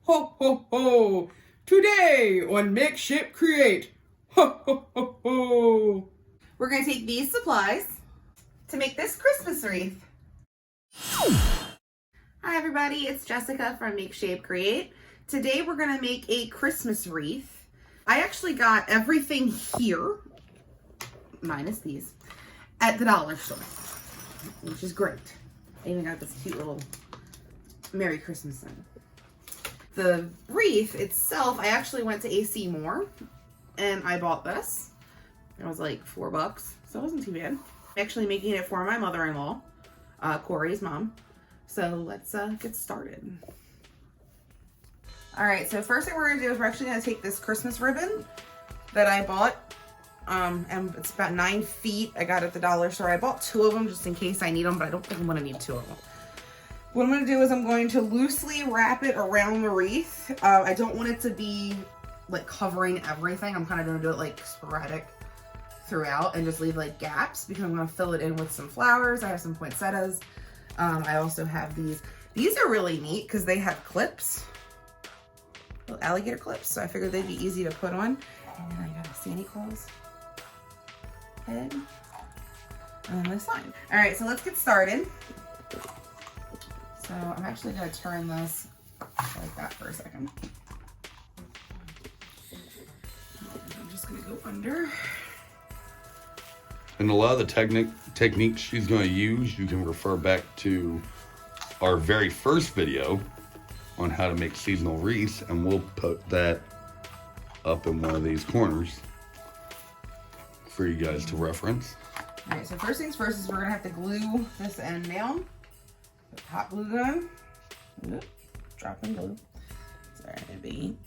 Ho, ho, ho! Today on Make, Shape, Create. Ho, ho, ho, ho! We're going to take these supplies to make this Christmas wreath. Hi everybody, it's Jessica from Make, Shape, Create. Today we're going to make a Christmas wreath. I actually got everything here, minus these, at the dollar store, which is great. I even got this cute little Merry Christmas thing. The wreath itself, I actually went to AC Moore and I bought this. It was like $4, so it wasn't too bad. I'm actually making it for my mother-in-law, Cory's mom. So let's get started. All right, so first thing we're gonna do is we're actually gonna take this Christmas ribbon that I bought. And it's about 9 feet. I got it at the dollar store. I bought 2 of them just in case I need them, but I don't think I'm gonna need 2 of them. What I'm going to do is I'm going to loosely wrap it around the wreath. I don't want it to be like covering everything. I'm kind of going to do it like sporadic throughout and just leave like gaps because I'm going to fill it in with some flowers. I have some poinsettias. I also have these. These are really neat because they have clips, little alligator clips. So I figured they'd be easy to put on. And then I got a Santa Claus head on this side. All right, so let's get started. So I'm actually going to turn this like that for a second. I'm just going to go under. And a lot of the techniques she's going to use, you can refer back to our very first video on how to make seasonal wreaths, and we'll put that up in one of these corners for you guys to reference. All right, so first things first is we're going to have to glue this end down. Put hot glue gun. Oop, dropping glue. Sorry, baby.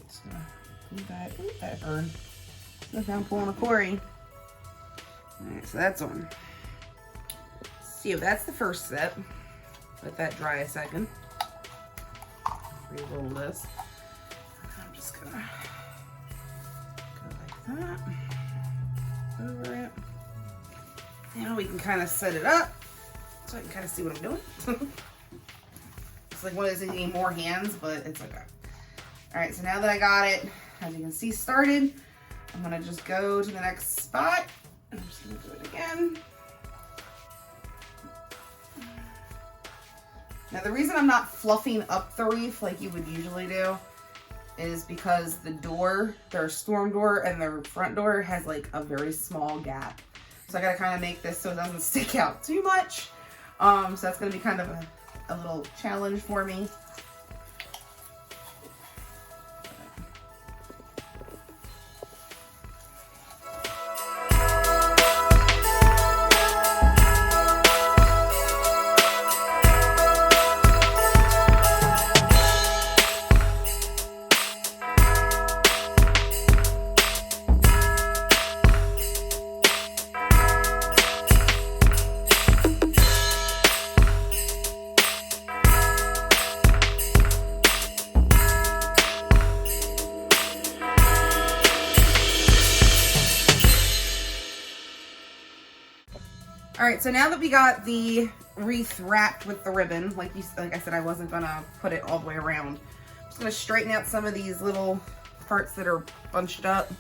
Just gonna glue that. Ooh, that burned. So now I'm pulling a Cory. Alright, so that's on. See, that's the first step. Let that dry a second. Re-roll this. I'm just gonna go like that over it. Now we can kind of set it up so I can kind of see what I'm doing. It's like one of those that need more hands, but it's okay. All right, so now that I got it, as you can see, started, I'm gonna just go to the next spot. I'm just gonna do it again. Now the reason I'm not fluffing up the wreath like you would usually do is because the door, their storm door and their front door has like a very small gap. So I gotta kind of make this so it doesn't stick out too much. So that's gonna be kind of a little challenge for me. All right, so now that we got the wreath wrapped with the ribbon, like I said, I wasn't gonna put it all the way around. I'm just gonna straighten out some of these little parts that are bunched up.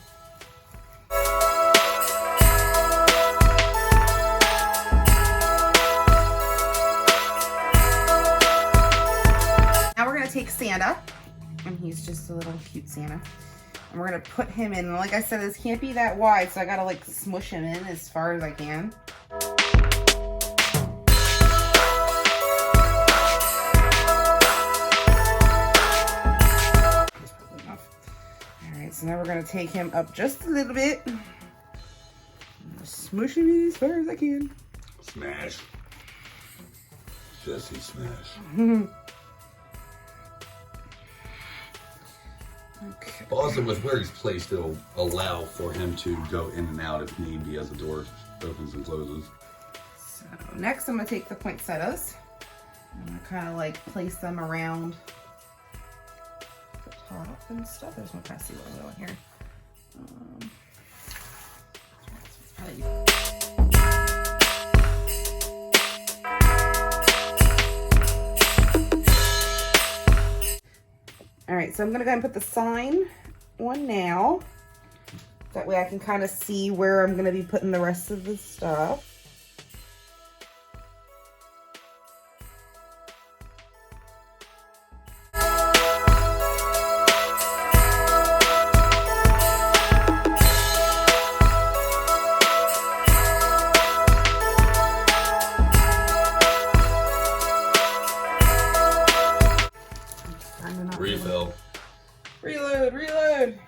Now we're gonna take Santa, and he's just a little cute Santa. And we're gonna put him in, and like I said, this can't be that wide, so I gotta like smush him in as far as I can. So now we're going to take him up just a little bit. Smush him as far as I can. Smash. Jesse smash. Okay. Also, with where he's placed, it'll allow for him to go in and out if need be as the door opens and closes. So next I'm going to take the poinsettias. I'm going to kind of like place them around the top and stuff. I just want to kind of see what I'm doing here. right, so I'm gonna go ahead and put the sign on now. That way I can kind of see where I'm gonna be putting the rest of the stuff. Refill. Reload, reload.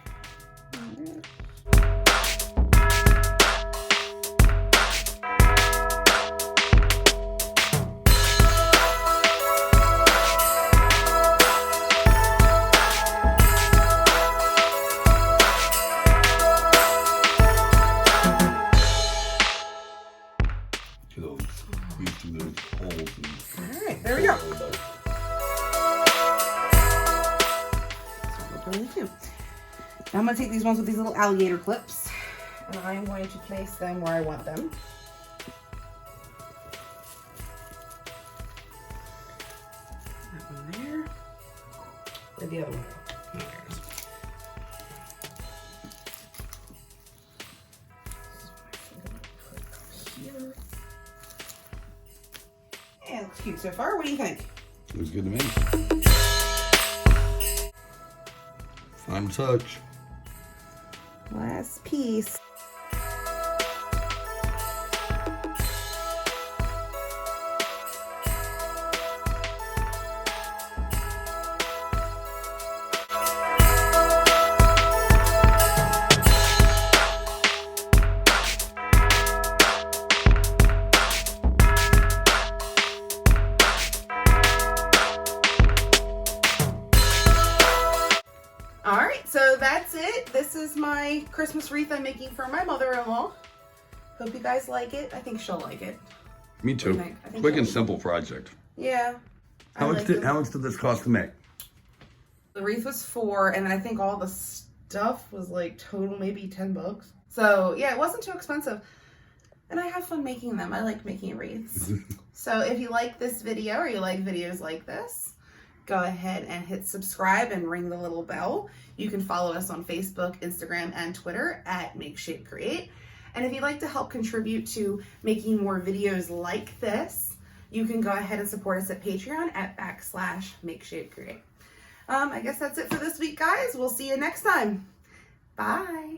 To those, these to those holes. All right, there we go. Now I'm going to take these ones with these little alligator clips, and I'm going to place them where I want them. That one there. Where'd the other one go? There it is. Here. Yeah, looks cute so far. What do you think? Looks good to me. Final touch. Last piece. Alright, so that's it. This is my Christmas wreath I'm making for my mother-in-law. Hope you guys like it. I think she'll like it. Me too. I think Quick she'll and like simple project. Yeah. How much did this cost to make? The wreath was $4, and I think all the stuff was like total maybe $10. So yeah, it wasn't too expensive. And I have fun making them. I like making wreaths. So if you like this video or you like videos like this, go ahead and hit subscribe and ring the little bell. You can follow us on Facebook, Instagram, and Twitter at Make Shape Create. And if you'd like to help contribute to making more videos like this, you can go ahead and support us at Patreon at /MakeShapeCreate. I guess that's it for this week, guys. We'll see you next time. Bye.